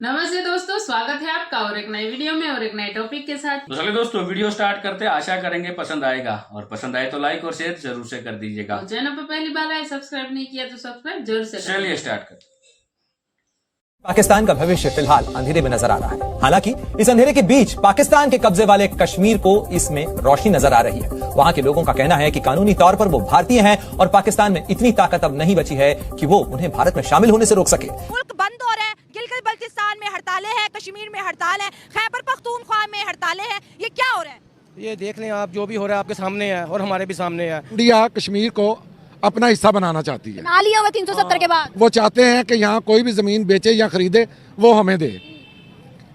नमस्ते दोस्तों, स्वागत है आपका और एक नई वीडियो में और एक नए टॉपिक के साथ। तो चलिए दोस्तों, वीडियो स्टार्ट करते हैं। आशा करेंगे पसंद आएगा और पसंद आए तो लाइक और शेयर जरूर से कर दीजिएगा। तो चैनल पर पहली बार आए, सब्सक्राइब नहीं किया तो सब्सक्राइब जरूर से करें। चलिए स्टार्ट करते हैं। पाकिस्तान का भविष्य फिलहाल अंधेरे में नजर आ रहा है। हालांकि इस अंधेरे के बीच पाकिस्तान के कब्जे वाले कश्मीर को इसमें रोशनी नजर आ रही है। वहां के लोगों का कहना है कि कानूनी तौर पर वो भारतीय हैं और पाकिस्तान में इतनी ताकत अब नहीं बची है कि वो उन्हें भारत में शामिल होने से रोक सके। मुल्क बंद हो रहा है, गिलगित बल्तिस्तान में हड़तालें हैं, कश्मीर में हड़ताल है, खैबर पख्तूनख्वा में हड़तालें हैं। ये क्या हो रहा है? ये देख लें आप, जो भी हो रहा है आपके सामने है और हमारे भी सामने है। इंडिया कश्मीर को अपना हिस्सा बनाना चाहती है। बना लिया हुआ 370 के बाद। वो चाहते हैं कि यहाँ कोई भी जमीन बेचे या खरीदे वो हमें दे,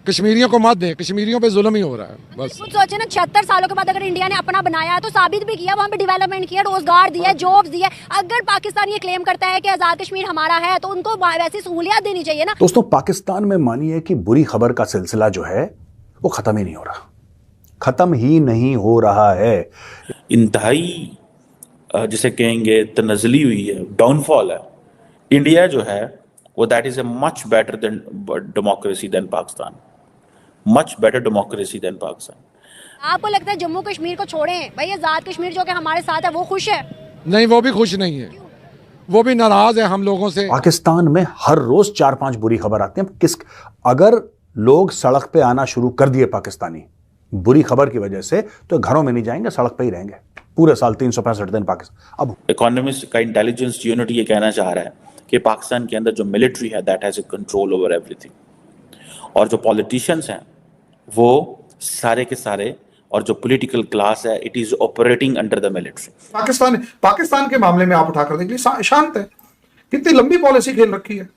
कश्मीरियों को मत दे। कश्मीरियों पे जुल्म ही हो रहा है बस। कुछ सोचे ना, 76 सालों के बाद अगर इंडिया ने अपना बनाया तो साबित भी किया, वहाँ पे डेवलपमेंट किया, रोजगार दिया, जॉब्स दिए। अगर पाकिस्तान ये क्लेम करता है कि आजाद कश्मीर हमारा है तो उनको वैसी सहूलियत देनी चाहिए ना। दोस्तों, पाकिस्तान में मानिए कि बुरी खबर का सिलसिला जो है वो खत्म ही नहीं हो रहा, खत्म ही नहीं हो रहा है। इंतहाई जिसे कहेंगे तनज़ली हुई है, डाउनफॉल है। इंडिया जो है वो that is a much better than democracy than Pakistan, much better democracy than Pakistan. आपको लगता है जम्मू कश्मीर को छोड़ें भाई, आजाद कश्मीर जो कि हमारे साथ है वो खुश है? नहीं, वो भी खुश नहीं है, वो भी नाराज है हम लोगों से। पाकिस्तान में हर रोज 4-5 बुरी खबर आती है। अगर लोग सड़क पे आना शुरू कर दिए पाकिस्तानी बुरी खबर की वजह से, तो घरों में नहीं जाएंगे, सड़क पे ही रहेंगे पूरे साल 365 दिन पाकिस्तान। अब इकोनॉमिस्ट का इंटेलिजेंस यूनिट ये कहना चाह रहा है कि पाकिस्तान के अंदर जो मिलिट्री है that has a control over everything, और जो पॉलिटिशियंस हैं वो सारे के सारे, और जो पॉलिटिकल क्लास है it is operating under the military. Pakistan के मामले में आप उठाकर देख लीजिए, शांत है, कितनी लंबी पॉलिसी खेल रखी है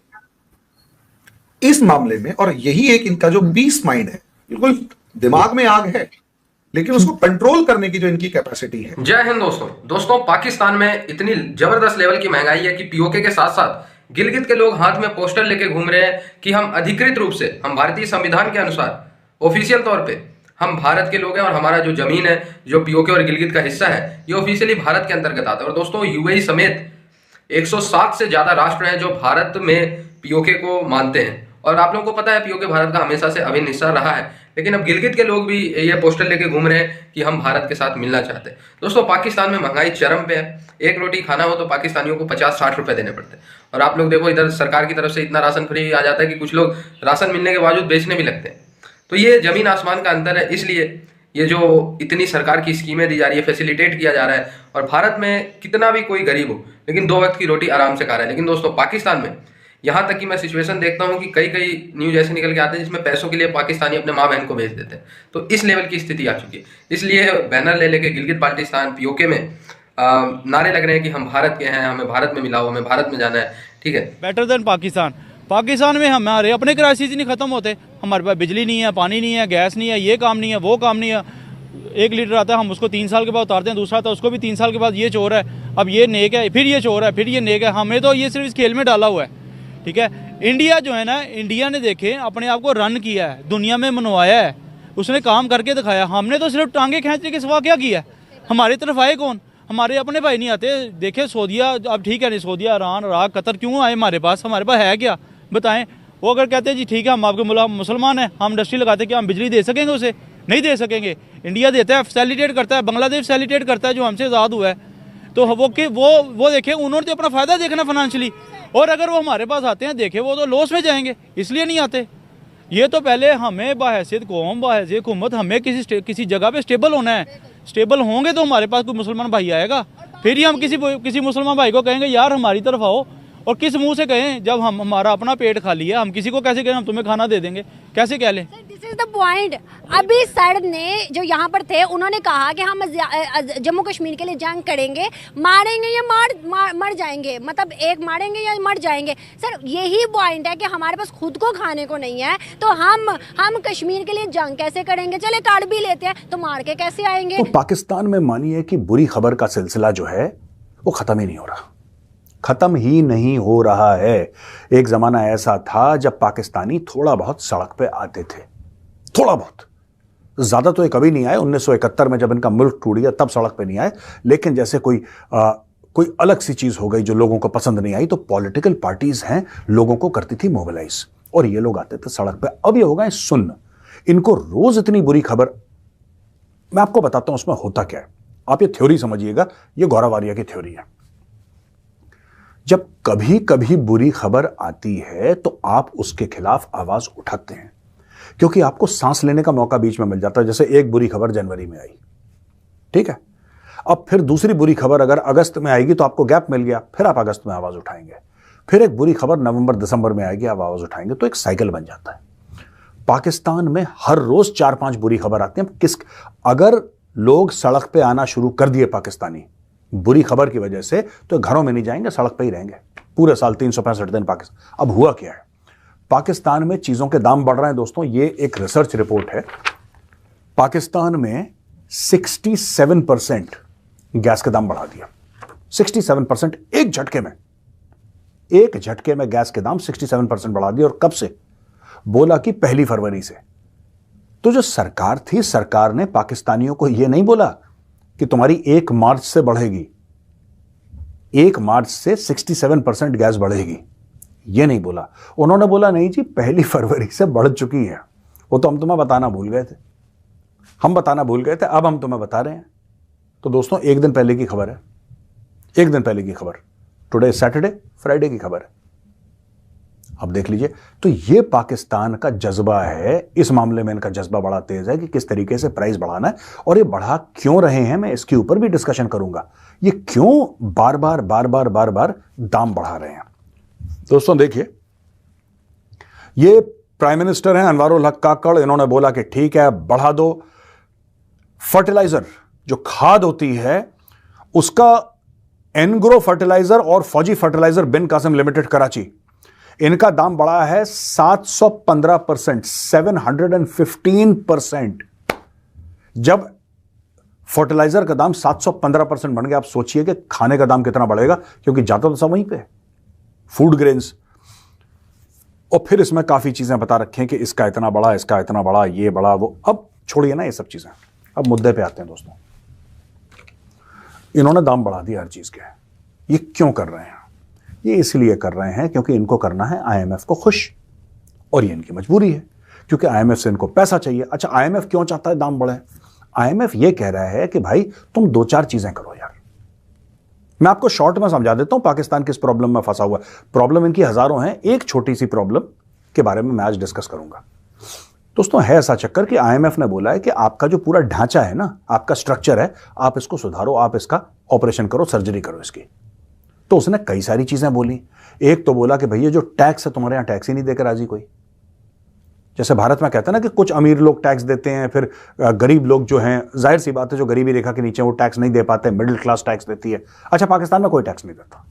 इस मामले में। और यही एक इनका जो बीस माइंड है, बिल्कुल दिमाग में आग है, लेकिन उसको कंट्रोल करने की जो इनकी कैपेसिटी है। जय हिंद दोस्तों, पाकिस्तान में इतनी जबरदस्त लेवल की महंगाई है कि पीओके के साथ साथ गिलगित के लोग हाथ में पोस्टर लेके घूम रहे हैं कि हम अधिकृत रूप से, हम भारतीय संविधान के अनुसार ऑफिशियल तौर पे हम भारत के लोग हैं और हमारा जो जमीन है, जो पीओके और गिलगित का हिस्सा है, ये ऑफिशियली भारत के अंतर्गत आता है। और दोस्तों, यूएई समेत 107 से ज्यादा राष्ट्र हैं जो भारत में पीओके को मानते हैं। और आप लोगों को पता है पीओके भारत का हमेशा से अभिन्न हिस्सा रहा है, लेकिन अब गिलगित के लोग भी ये पोस्टर लेके घूम रहे हैं कि हम भारत के साथ मिलना चाहते हैं। दोस्तों, पाकिस्तान में महंगाई चरम पे है। एक रोटी खाना हो तो पाकिस्तानियों को 50-60 रुपए देने पड़ते हैं। और आप लोग देखो, इधर सरकार की तरफ से इतना राशन फ्री आ जाता है कि कुछ लोग राशन मिलने के बावजूद बेचने भी लगते हैं। तो ये जमीन आसमान का अंतर है। इसलिए ये जो इतनी सरकार की स्कीमें दी जा रही है, फैसिलिटेट किया जा रहा है। और भारत में कितना भी कोई गरीब हो, लेकिन 2 वक्त की रोटी आराम से खा रहा है। लेकिन दोस्तों, पाकिस्तान में यहाँ तक कि मैं सिचुएशन देखता हूँ कि कई न्यूज ऐसे निकल के आते हैं जिसमें पैसों के लिए पाकिस्तानी अपने माँ बहन को भेज देते हैं। तो इस लेवल की स्थिति आ चुकी है। इसलिए बैनर ले लेके गिलगित बाल्टिस्तान पीओके में नारे लग रहे हैं कि हम भारत के हैं, हमें भारत में मिलाओ, हमें भारत में जाना है। ठीक है, बेटर देन पाकिस्तान में हमारे अपने क्राइसिस नहीं खत्म होते। हमारे पास बिजली नहीं है, पानी नहीं है, गैस नहीं है, ये काम नहीं है, वो काम नहीं है। 1 लीटर आता है, हम उसको 3 साल के बाद उतारते हैं, दूसरा आता है उसको भी 3 साल के बाद। ये चोर है, अब ये नेक है, फिर ये चोर है, फिर ये नेक है। हमें तो ये सिर्फ इस खेल में डाला हुआ है। ठीक है, इंडिया जो है ना, इंडिया ने देखे अपने आप को रन किया है, दुनिया में मनवाया है, उसने काम करके दिखाया। हमने तो सिर्फ टांगे खींचने के सिवा क्या किया? हमारी तरफ आए कौन? हमारे अपने भाई नहीं आते। देखे सऊदीया, अब ठीक है नहीं, सऊदीया, ईरान, इराक, कतर क्यों आए हमारे पास है क्या? बताएं। वो अगर कहते हैं जी ठीक है हम आपके मुसलमान हैं, हम इंडस्ट्री लगाते हैं, क्या हम बिजली दे सकेंगे? उसे नहीं दे सकेंगे। इंडिया देता है, फैसिलिटेट करता है, बांग्लादेश फैसिलिटेट करता है जो हमसे आज़ाद हुआ है। तो वो देखें, उन्होंने तो अपना फ़ायदा देखना फाइनेंशियली। और अगर वो हमारे पास आते हैं, देखें वो तो लॉस में जाएंगे, इसलिए नहीं आते। ये तो पहले हमें बहैसियत कौम, बहैसियत हुकूमत, हमें किसी जगह पे स्टेबल होना है। स्टेबल होंगे तो हमारे पास कोई मुसलमान भाई आएगा, फिर ही हम किसी मुसलमान भाई को कहेंगे यार हमारी तरफ आओ। और किस मुंह से कहें जब हमारा अपना पेट खाली है? हम किसी को कैसे कहें हम तुम्हें खाना दे देंगे? कैसे कह लें? This is the point. अभी सर ने जो यहाँ पर थे, उन्होंने कहा कि हम जम्मू कश्मीर के लिए जंग करेंगे, मारेंगे या मर जाएंगे, मतलब एक मारेंगे या मर जाएंगे। सर, यही पॉइंट है कि हमारे पास खुद को खाने को नहीं है, तो हम कश्मीर के लिए जंग कैसे करेंगे? चले काट भी लेते हैं तो मार के कैसे आएंगे? तो पाकिस्तान में मानिए कि बुरी खबर का सिलसिला जो है वो खत्म ही नहीं हो रहा, खत्म ही नहीं हो रहा है। एक जमाना ऐसा था जब पाकिस्तानी थोड़ा बहुत सड़क पे आते थे, थोड़ा बहुत, ज्यादा तो ये कभी नहीं आए। 1971 में जब इनका मुल्क टूट गया तब सड़क पे नहीं आए, लेकिन जैसे कोई अलग सी चीज हो गई जो लोगों को पसंद नहीं आई, तो पॉलिटिकल पार्टीज हैं लोगों को करती थी मोबिलाइज। और ये लोग आते थे सड़क पे। अब ये हो गए सुन्न। इनको रोज इतनी बुरी खबर, मैं आपको बताता हूं उसमें होता क्या है। आप ये थ्योरी समझिएगा, ये गौरव आर्या की थ्योरी है। जब कभी कभी बुरी खबर आती है तो आप उसके खिलाफ आवाज उठाते हैं, क्योंकि आपको सांस लेने का मौका बीच में मिल जाता है। जैसे एक बुरी खबर जनवरी में आई, ठीक है, अब फिर दूसरी बुरी खबर अगर अगस्त में आएगी तो आपको गैप मिल गया, फिर आप अगस्त में आवाज उठाएंगे, फिर एक बुरी खबर नवंबर दिसंबर में आएगी, आप आवाज उठाएंगे, तो एक साइकिल बन जाता है। पाकिस्तान में हर रोज 4-5 बुरी खबर आती है। अगर लोग सड़क पे आना शुरू कर दिए पाकिस्तानी बुरी खबर की वजह से, तो घरों में नहीं जाएंगे, सड़क पे ही रहेंगे पूरे साल 365 दिन पाकिस्तान। अब हुआ क्या है, पाकिस्तान में चीजों के दाम बढ़ रहे हैं दोस्तों। ये एक रिसर्च रिपोर्ट है। पाकिस्तान में 67% गैस के दाम बढ़ा दिया। 67% एक झटके में गैस के दाम 67% बढ़ा दिए। और कब से? बोला कि 1 फरवरी से। तो जो सरकार थी, सरकार ने पाकिस्तानियों को यह नहीं बोला कि तुम्हारी 1 मार्च से बढ़ेगी, 1 मार्च से 67% गैस बढ़ेगी, यह नहीं बोला। उन्होंने बोला नहीं जी 1 फरवरी से बढ़ चुकी है। वो तो हम तुम्हें बताना भूल गए थे, अब हम तुम्हें बता रहे हैं। तो दोस्तों एक दिन पहले की खबर है, एक दिन पहले की खबर, टुडे सैटरडे, फ्राइडे की खबर है। अब देख लीजिए, तो ये पाकिस्तान का जज्बा है। इस मामले में इनका जज्बा बड़ा तेज है कि किस तरीके से प्राइस बढ़ाना है, और ये बढ़ा क्यों रहे हैं, मैं इसके ऊपर भी डिस्कशन करूंगा। ये क्यों बार बार दाम बढ़ा रहे हैं। दोस्तों देखिए, ये प्राइम मिनिस्टर हैं अनवारुल हक काकड़, इन्होंने बोला कि ठीक है बढ़ा दो। फर्टिलाइजर जो खाद होती है उसका एनग्रो फर्टिलाइजर और फौजी फर्टिलाइजर बिन कासिम लिमिटेड कराची, इनका दाम बढ़ा है 715%, 715%। जब फर्टिलाइजर का दाम 715% बढ़ गया, आप सोचिए कि खाने का दाम कितना बढ़ेगा, क्योंकि जाता तो सब वहीं पे फूड ग्रेन्स। और फिर इसमें काफी चीजें बता रखी हैं कि इसका इतना बड़ा, इसका इतना बड़ा, ये बड़ा, वो। अब छोड़िए ना ये सब चीजें, अब मुद्दे पे आते हैं दोस्तों। इन्होंने दाम बढ़ा दिया हर चीज के। ये क्यों कर रहे हैं? ये इसलिए कर रहे हैं क्योंकि इनको करना है आईएमएफ को खुश, और ये इनकी मजबूरी है, क्योंकि आईएमएफ से इनको पैसा चाहिए। अच्छा, आईएमएफ क्यों चाहता है दाम बढ़े? आईएमएफ ये कह रहा है कि भाई तुम 2-4 चीजें करो यार। मैं आपको शॉर्ट में समझा देता हूं पाकिस्तान किस प्रॉब्लम में फंसा हुआ है। प्रॉब्लम इनकी हजारों हैं, एक छोटी सी प्रॉब्लम के बारे में मैं आज डिस्कस करूंगा। दोस्तों है ऐसा चक्कर कि आईएमएफ ने बोला है कि आपका जो पूरा ढांचा है ना, आपका स्ट्रक्चर है, आप इसको सुधारो, आप इसका ऑपरेशन करो, सर्जरी करो इसकी। तो उसने कई सारी चीजें बोली। एक तो बोला कि भैया जो टैक्स है, तुम्हारे यहां टैक्स ही नहीं देकर राजी कोई। जैसे भारत में कहते हैं ना कि कुछ अमीर लोग टैक्स देते हैं, फिर गरीब लोग जो हैं, जाहिर सी बात है जो गरीबी रेखा के नीचे वो टैक्स नहीं दे पाते, मिडिल क्लास टैक्स देती है। अच्छा, पाकिस्तान में कोई टैक्स नहीं देता।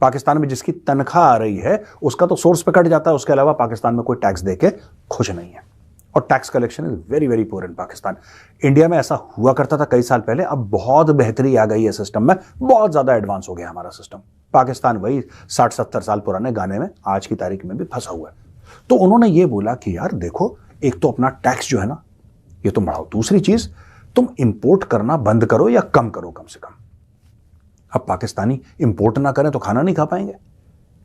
पाकिस्तान में जिसकी तनख्वाह आ रही है उसका तो सोर्स पे कट जाता है, उसके अलावा पाकिस्तान में कोई टैक्स देके खुश नहीं है। और tax collection is very very poor in Pakistan. India में ऐसा हुआ करता था कई साल पहले, अब बहुत बेहतरी आ गई है सिस्टम में, बहुत ज्यादा एडवांस हो गया हमारा सिस्टम। पाकिस्तान वही 60-70 साल पुराने गाने में आज की तारीख में भी फंसा हुआ है। तो उन्होंने ये बोला कि यार देखो, एक तो अपना टैक्स जो है ना ये तुम बढ़ाओ, दूसरी चीज तुम इंपोर्ट करना बंद करो या कम करो कम से कम। अब पाकिस्तानी इंपोर्ट ना करें तो खाना नहीं खा पाएंगे,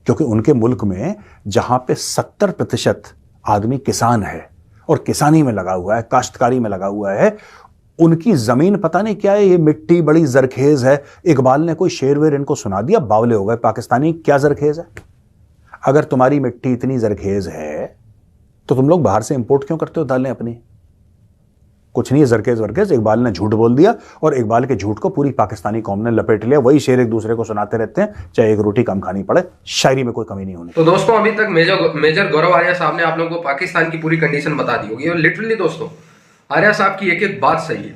क्योंकि उनके मुल्क में जहां पे 70% आदमी किसान है और किसानी में लगा हुआ है, काश्तकारी में लगा हुआ है, उनकी जमीन पता नहीं क्या है, ये मिट्टी बड़ी जरखेज है। इकबाल ने कोई शेर वेर इनको सुना दिया, बावले हो गए। पाकिस्तानी क्या जरखेज है? अगर तुम्हारी मिट्टी इतनी जरखेज है तो तुम लोग बाहर से इंपोर्ट क्यों करते हो दालें अपनी? कुछ नहीं है जरखेज वरखेज, इकबाल ने झूठ बोल दिया और इकबाल के झूठ को पूरी पाकिस्तानी कौम ने लपेट लिया। वही शेर एक दूसरे को सुनाते रहते हैं, चाहे एक रोटी कम खानी पड़े, शायरी में कोई कमी नहीं होनी। तो दोस्तों अभी तक मेजर गौरव आर्या साहब ने आप लोगों को पाकिस्तान की पूरी कंडीशन बता दी होगी, और लिटरली दोस्तों आर्या साहब की एक एक बात सही है।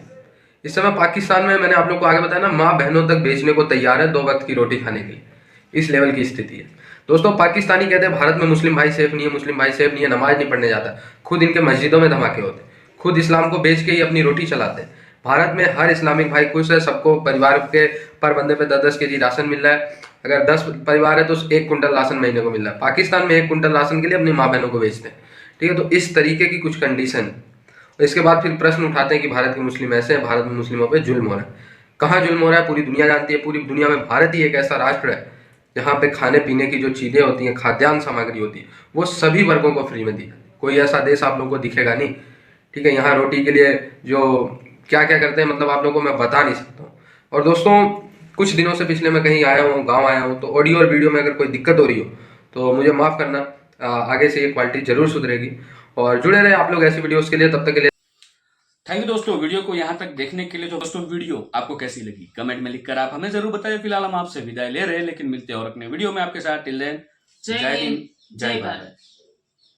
इस समय पाकिस्तान में, मैंने आप लोग को आगे बताया ना, माँ बहनों तक बेचने को तैयार है 2 वक्त की रोटी खाने के लिए, इस लेवल की स्थिति है दोस्तों। पाकिस्तानी कहते हैं भारत में मुस्लिम भाई सेफ नहीं है, मुस्लिम भाई सेफ नहीं है, नमाज नहीं पढ़ने जाता, खुद इनके मस्जिदों में धमाके होते, खुद इस्लाम को बेच के ही अपनी रोटी चलाते हैं। भारत में हर इस्लामिक भाई खुश है, सबको परिवार के पर बंदे पे 10-10 केजी राशन मिल रहा है। अगर 10 परिवार है तो 1 कुंटल राशन महीने को मिल रहा है। पाकिस्तान में 1 कुंटल राशन के लिए अपनी माँ बहनों को बेचते हैं, ठीक है। तो इस तरीके की कुछ कंडीशन। इसके बाद फिर प्रश्न उठाते हैं कि भारत के मुस्लिम ऐसे हैं, भारत में मुस्लिमों पर जुल्म हो रहा है। कहाँ जुल्म हो रहा है पूरी दुनिया जानती है। पूरी दुनिया में भारत ही एक ऐसा राष्ट्र है यहाँ पे खाने पीने की जो चीज़ें होती हैं, खाद्यान्न सामग्री होती है, वो सभी वर्गों को फ्री में दी जाती है। कोई ऐसा देश आप लोगों को दिखेगा नहीं, ठीक है। यहाँ रोटी के लिए जो क्या क्या करते हैं, मतलब आप लोगों को मैं बता नहीं सकता हूँ। और दोस्तों कुछ दिनों से पिछले मैं कहीं आया हूँ, गाँव आया हूँ, तो ऑडियो और वीडियो में अगर कोई दिक्कत हो रही हो तो मुझे माफ़ करना, आगे से ये क्वालिटी जरूर सुधरेगी। और जुड़े रहे आप लोग ऐसी वीडियोज़ के लिए, तब तक के लिए थैंक यू दोस्तों, वीडियो को यहाँ तक देखने के लिए। तो दोस्तों वीडियो आपको कैसी लगी कमेंट में लिखकर आप हमें जरूर बताइए। फिलहाल हम आपसे विदाई ले रहे हैं, लेकिन मिलते हैं और अपने वीडियो में आपके साथ। टिल देन, जय हिंद, जय भारत।